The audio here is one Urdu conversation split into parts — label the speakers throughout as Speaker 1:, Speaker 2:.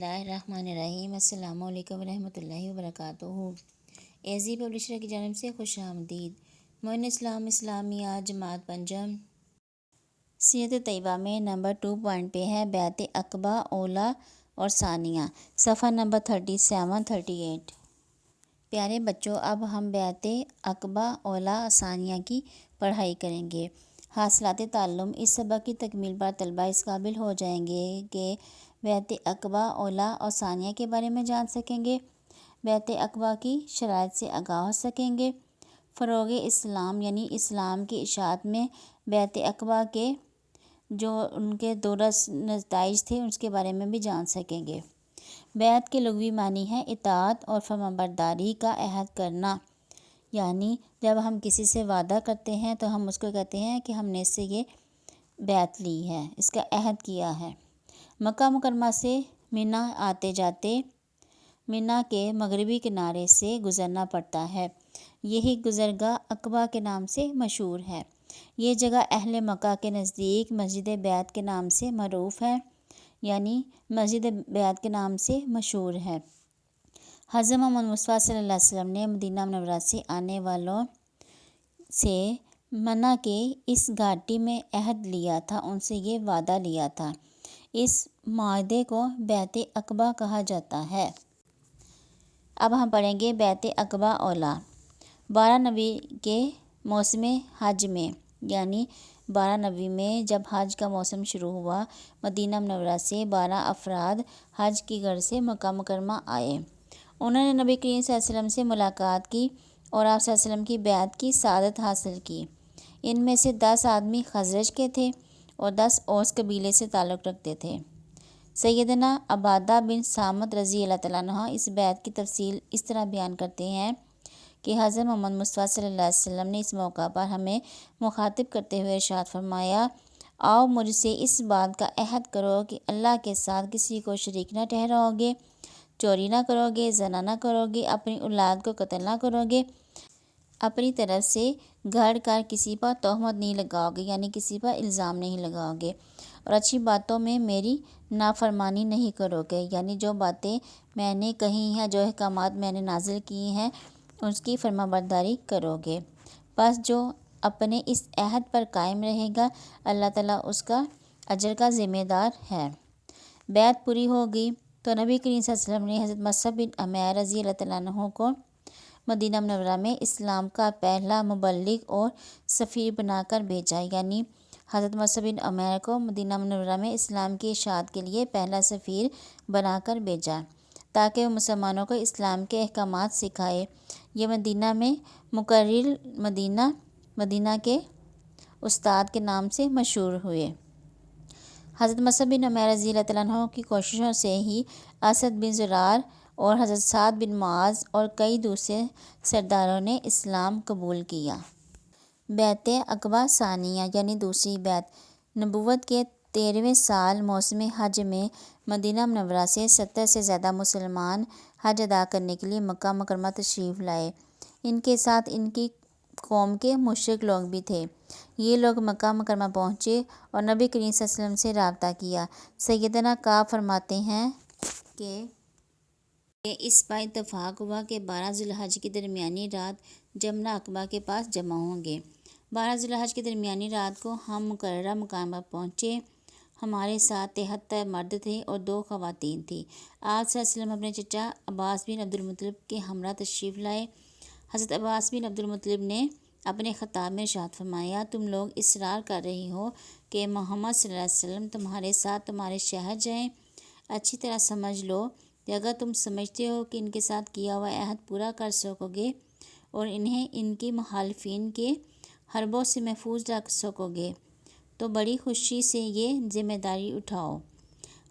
Speaker 1: اللہ الرحمن الرحیم۔ السلام علیکم ورحمۃ اللہ وبرکاتہ۔ ایزی پبلشر کی جانب سے خوش آمدید۔ معین اسلام اسلامیہ جماعت پنجم سیرت طیبہ میں نمبر 2 پوائنٹ پہ ہے بیعت عقبہ اولیٰ اور ثانیہ، صفحہ نمبر 37-38۔ پیارے بچوں، اب ہم بیعت عقبہ اولیٰ ثانیہ کی پڑھائی کریں گے۔ حاصلات تعلم اس سبق کی تکمیل پر طلبہ اس قابل ہو جائیں گے کہ بیعت عقبہ اولیٰ اور ثانیہ کے بارے میں جان سکیں گے، بیعت عقبہ کی شرائط سے آگاہ ہو سکیں گے، فروغ اسلام یعنی اسلام کی اشاعت میں بیعت عقبہ کے جو ان کے درست نتائج تھے اس کے بارے میں بھی جان سکیں گے۔ بیعت کے لغوی معنی ہے اطاعت اور فرمانبرداری کا عہد کرنا، یعنی جب ہم کسی سے وعدہ کرتے ہیں تو ہم اس کو کہتے ہیں کہ ہم نے اس سے یہ بیعت لی ہے، اس کا عہد کیا ہے۔ مکہ مکرمہ سے منی آتے جاتے منی کے مغربی کنارے سے گزرنا پڑتا ہے، یہی گزرگاہ عقبہ کے نام سے مشہور ہے۔ یہ جگہ اہل مکہ کے نزدیک مسجد بیعت کے نام سے معروف ہے، یعنی مسجد بیعت کے نام سے مشہور ہے۔ حضرت محمد مصطفیٰ صلی اللہ علیہ وسلم نے مدینہ منورہ سے آنے والوں سے منی کے اس گھاٹی میں عہد لیا تھا، ان سے یہ وعدہ لیا تھا۔ اس معاہدے کو بیعت عقبہ کہا جاتا ہے۔ اب ہم پڑھیں گے بیعت عقبہ اولیٰ۔ 12 نوی کے موسم حج میں، یعنی 12 نوی میں جب حج کا موسم شروع ہوا، مدینہ منورہ سے 12 افراد حج کی غرض سے مکہ مکرمہ آئے۔ انہوں نے نبی کریم صلی اللہ علیہ وسلم سے ملاقات کی اور آپ صلی اللہ علیہ وسلم کی بیعت کی سعادت حاصل کی۔ ان میں سے 10 آدمی خزرج کے تھے اور 10 اوس قبیلے سے تعلق رکھتے تھے۔ سیدنا عبادہ بن صامت رضی اللہ تعالیٰ عنہ اس بیعت کی تفصیل اس طرح بیان کرتے ہیں کہ حضرت محمد مصطفیٰ صلی اللہ علیہ وسلم نے اس موقع پر ہمیں مخاطب کرتے ہوئے ارشاد فرمایا، آؤ مجھ سے اس بات کا عہد کرو کہ اللہ کے ساتھ کسی کو شریک نہ ٹھہراؤ گے، چوری نہ کرو گے، زنا نہ کرو گے، اپنی اولاد کو قتل نہ کرو گے، اپنی طرف سے گھڑ کر کسی پر تہمت نہیں لگاؤ گے، یعنی کسی پر الزام نہیں لگاؤ گے، اور اچھی باتوں میں میری نافرمانی نہیں کرو گے، یعنی جو باتیں میں نے کہی ہیں، جو احکامات میں نے نازل کیے ہیں اس کی فرمانبرداری کرو گے۔ بس جو اپنے اس عہد پر قائم رہے گا اللہ تعالیٰ اس کا اجر کا ذمہ دار ہے۔ بیعت پوری ہو گئی تو نبی کریم صلی اللہ علیہ وسلم نے حضرت مصعب بن عمیر رضی اللہ تعالیٰ عنہ کو مدینہ منورہ میں اسلام کا پہلا مبلغ اور سفیر بنا کر بھیجا، یعنی حضرت مصعب بن عمیر کو مدینہ منورہ میں اسلام کی اشاعت کے لیے پہلا سفیر بنا کر بھیجا تاکہ وہ مسلمانوں کو اسلام کے احکامات سکھائے۔ یہ مدینہ میں مقرر مدینہ کے استاد کے نام سے مشہور ہوئے۔ حضرت مصعب بن عمیر رضی اللہ تعالیٰ عنہ کی کوششوں سے ہی اسد بن زرار اور حضرت سعد بن معاذ اور کئی دوسرے سرداروں نے اسلام قبول کیا۔ بیعت عقبہ ثانیہ یعنی دوسری بیعت۔ نبوت کے 13ویں سال موسم حج میں مدینہ منورہ سے 70 سے زیادہ مسلمان حج ادا کرنے کے لیے مکہ مکرمہ تشریف لائے۔ ان کے ساتھ ان کی قوم کے مشرک لوگ بھی تھے۔ یہ لوگ مکہ مکرمہ پہنچے اور نبی کریم صلی اللہ علیہ وسلم سے رابطہ کیا۔ سیدنا کعب فرماتے ہیں کہ اس پر اتفاق ہوا کہ 12 ذی الحج کی درمیانی رات جمرہ عقبہ کے پاس جمع ہوں گے۔ 12 ذی الحج کی درمیانی رات کو ہم مقررہ مقام پر پہنچے۔ ہمارے ساتھ 73 مرد تھے اور 2 خواتین تھیں۔ آپ صلی اللہ علیہ وسلم اپنے چچا عباس بن عبدالمطلب کے ہمراہ تشریف لائے۔ حضرت عباس بن عبدالمطلب نے اپنے خطاب میں ارشاد فرمایا، تم لوگ اصرار کر رہے ہو کہ محمد صلی اللہ علیہ وسلم تمہارے ساتھ تمہارے شہر جائیں۔ اچھی طرح سمجھ لو کہ اگر تم سمجھتے ہو کہ ان کے ساتھ کیا ہوا عہد پورا کر سکو گے اور انہیں ان کے مخالفین کے حربوں سے محفوظ رکھ سکو گے تو بڑی خوشی سے یہ ذمہ داری اٹھاؤ۔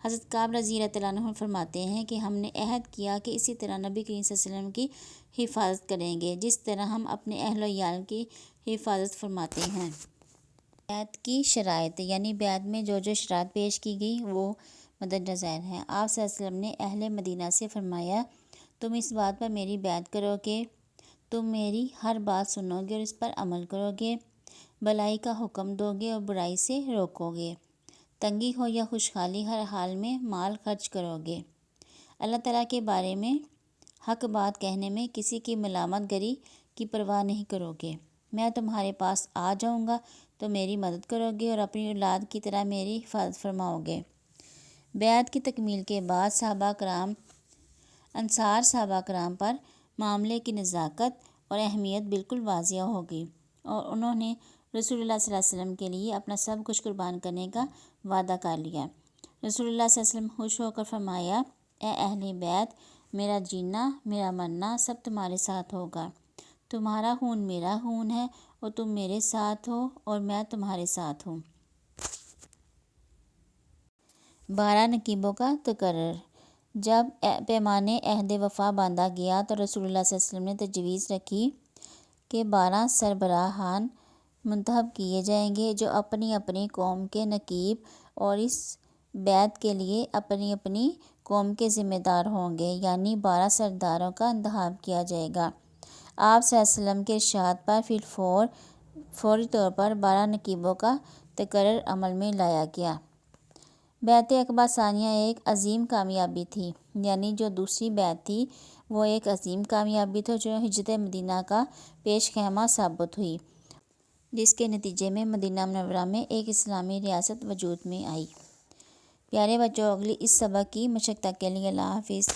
Speaker 1: حضرت کعب رضی اللہ تعالیٰ عنہ فرماتے ہیں کہ ہم نے عہد کیا کہ اسی طرح نبی کریم صلی اللہ علیہ وسلم کی حفاظت کریں گے جس طرح ہم اپنے اہل و عیال کی حفاظت فرماتے ہیں۔ بیعت کی شرائط یعنی بیعت میں جو جو شرائط پیش کی گئی وہ مندرجہ ذیل ہیں۔ آپ صلی اللہ علیہ وسلم نے اہل مدینہ سے فرمایا، تم اس بات پر میری بیعت کرو کہ تم میری ہر بات سنو گے اور اس پر عمل کرو گے، بھلائی کا حکم دو گے اور برائی سے روکو گے، تنگی ہو یا خوشحالی ہر حال میں مال خرچ کرو گے، اللہ تعالیٰ کے بارے میں حق بات کہنے میں کسی کی ملامت گری کی پرواہ نہیں کرو گے۔ میں تمہارے پاس آ جاؤں گا تو میری مدد کرو گے اور اپنی اولاد کی طرح میری حفاظت فرماؤ گے۔ بیعت کی تکمیل کے بعد انصار صحابہ کرام پر معاملے کی نزاکت اور اہمیت بالکل واضح ہوگی اور انہوں نے رسول اللہ صلی اللہ علیہ وسلم کے لیے اپنا سب کچھ قربان کرنے کا وعدہ کر لیا۔ رسول اللہ صلی اللہ علیہ وسلم خوش ہو کر فرمایا، اے اہل بیت، میرا جینا میرا مرنا سب تمہارے ساتھ ہوگا۔ تمہارا خون میرا خون ہے اور تم میرے ساتھ ہو اور میں تمہارے ساتھ ہوں۔ 12 نقیبوں کا تقرر۔ جب پیمانِ عہد وفا باندھا گیا تو رسول اللہ صلی اللہ علیہ وسلم نے تجویز رکھی کہ 12 سربراہان منتخب کیے جائیں گے جو اپنی اپنی قوم کے نقیب اور اس بیعت کے لیے اپنی اپنی قوم کے ذمہ دار ہوں گے، یعنی 12 سرداروں کا انتخاب کیا جائے گا۔ آپ صلی اللہ علیہ وسلم کے ارشاد پر فی الفور فوری طور پر 12 نقیبوں کا تقرر عمل میں لایا گیا۔ بیعت عقبہ ثانیہ ایک عظیم کامیابی تھی، یعنی جو دوسری بیعت تھی وہ ایک عظیم کامیابی تھی جو ہجرت مدینہ کا پیش خیمہ ثابت ہوئی، جس کے نتیجے میں مدینہ منورہ میں ایک اسلامی ریاست وجود میں آئی۔ پیارے بچوں، اگلی اس سبق کی مشق تک کے لیے اللہ حافظ۔